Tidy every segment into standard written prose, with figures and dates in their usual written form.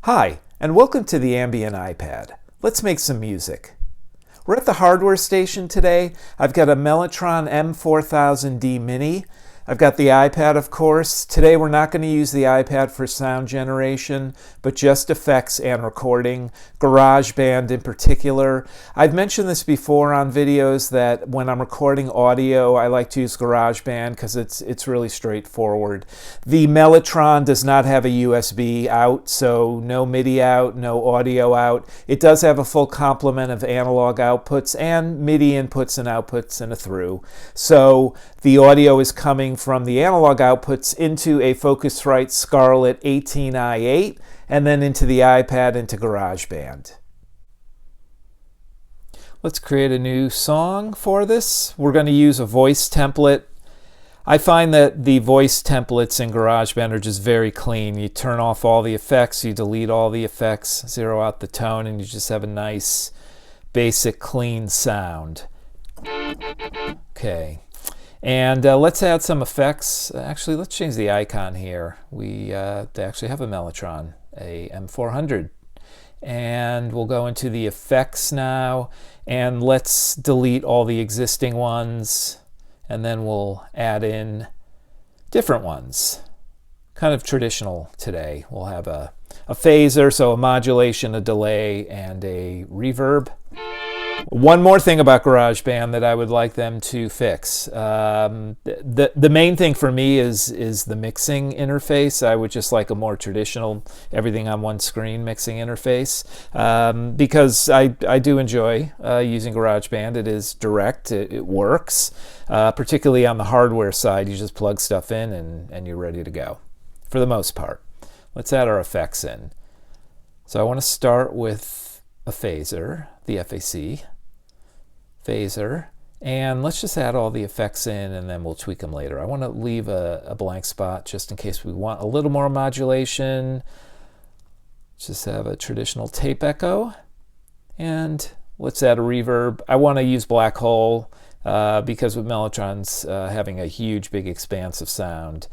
Hi, and welcome to the Ambient iPad. Let's make some music. We're at the hardware station today. I've got a Mellotron M4000D Mini. I've got the iPad, of course. Today we're not going to use the iPad for sound generation, but just effects and recording, Garageband in particular. I've mentioned this before on videos that when I'm recording audio, I like to use Garageband because it's really straightforward. The Mellotron does not have a USB out, so no MIDI out, no audio out. It does have a full complement of analog outputs and MIDI inputs and outputs and a through. So the audio is coming from the analog outputs into a Focusrite Scarlett 18i8 and then into the iPad into GarageBand. Let's create a new song for this. We're going to use a voice template. I find that the voice templates in GarageBand are just very clean. You turn off all the effects, you delete all the effects, zero out the tone, and you just have a nice, basic, clean sound. Okay. And let's add some effects. Actually, let's change the icon here. They actually have a Mellotron, a M400. And we'll go into the effects now, and let's delete all the existing ones, and then we'll add in different ones. Kind of traditional today. We'll have a phaser, so a modulation, a delay, and a reverb. One more thing about GarageBand that I would like them to fix. The main thing for me is the mixing interface. I would just like a more traditional, everything on one screen mixing interface, because I do enjoy using GarageBand. It is direct, it works. Particularly on the hardware side, you just plug stuff in and you're ready to go, for the most part. Let's add our effects in. So I want to start with a phaser, the FAC Phazer, and let's just add all the effects in and then we'll tweak them later. I want to leave a blank spot just in case we want a little more modulation. Just have a traditional tape echo, and let's add a reverb. I want to use Blackhole because with Mellotron's having a huge, big expanse of sound,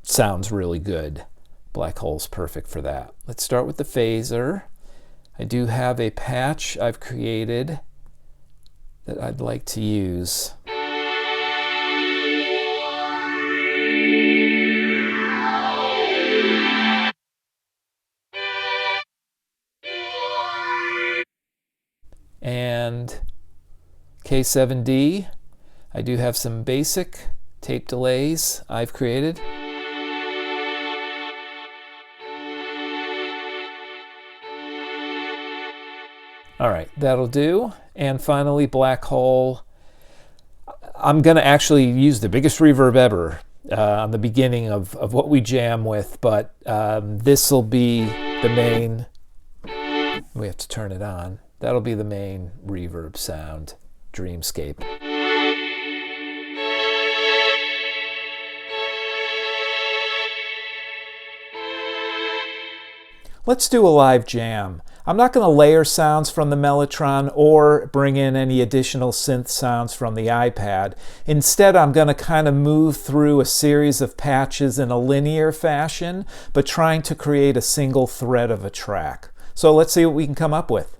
sounds really good. Blackhole's perfect for that. Let's start with the phaser. I do have a patch I've created that I'd like to use. And K7D, I do have some basic tape delays I've created. All right, that'll do. And finally, Blackhole. I'm going to actually use the biggest reverb ever on the beginning of what we jam with, but this will be the main. We have to turn it on. That'll be the main reverb sound, Dreamscape. Let's do a live jam. I'm not going to layer sounds from the Mellotron or bring in any additional synth sounds from the iPad. Instead, I'm going to kind of move through a series of patches in a linear fashion, but trying to create a single thread of a track. So let's see what we can come up with.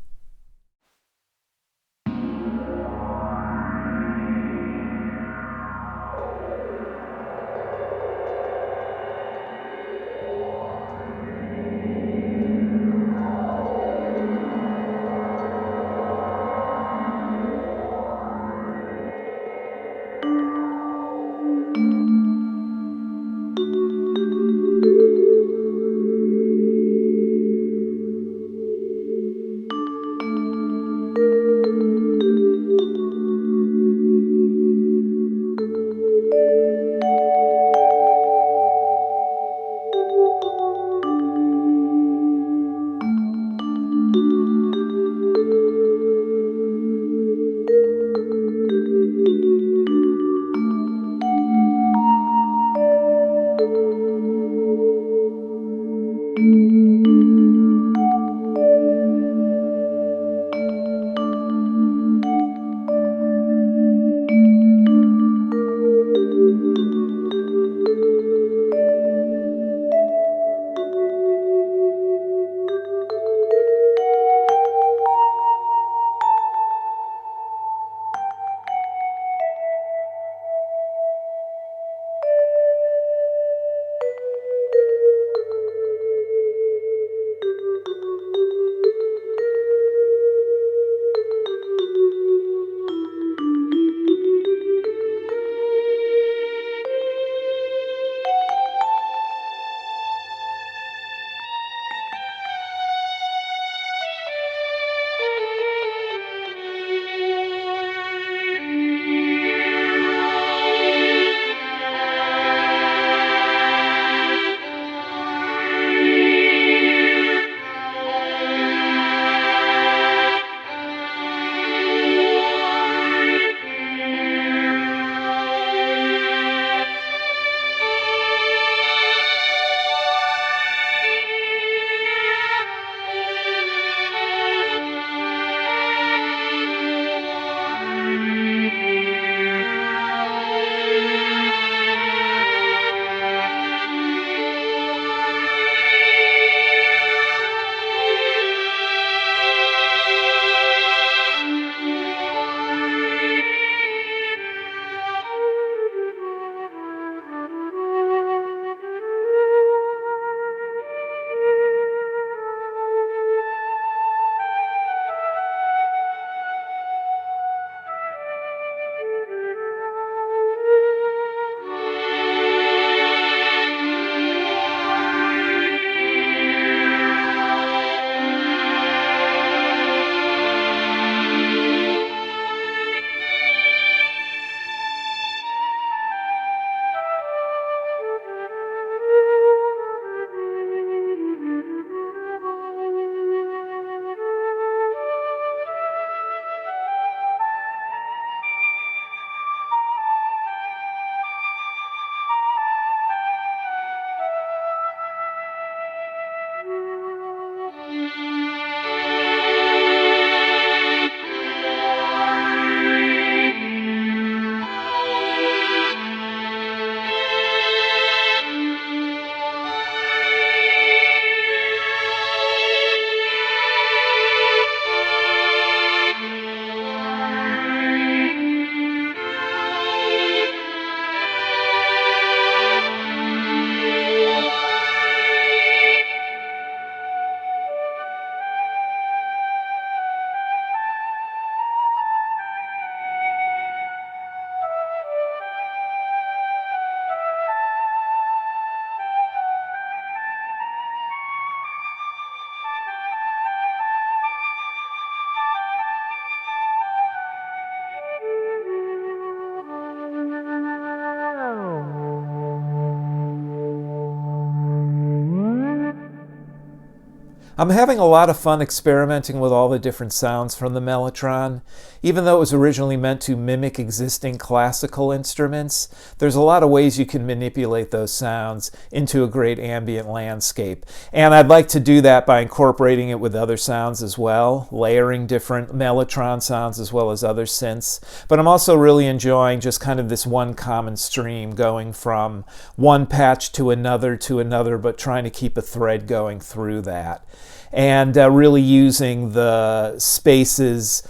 I'm having a lot of fun experimenting with all the different sounds from the Mellotron. Even though it was originally meant to mimic existing classical instruments, there's a lot of ways you can manipulate those sounds into a great ambient landscape. And I'd like to do that by incorporating it with other sounds as well, layering different Mellotron sounds as well as other synths. But I'm also really enjoying just kind of this one common stream going from one patch to another, but trying to keep a thread going through that. And really using the spaces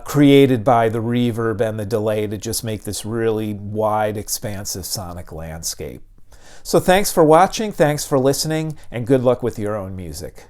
created by the reverb and the delay to just make this really wide, expansive sonic landscape. So thanks for watching, thanks for listening, and good luck with your own music.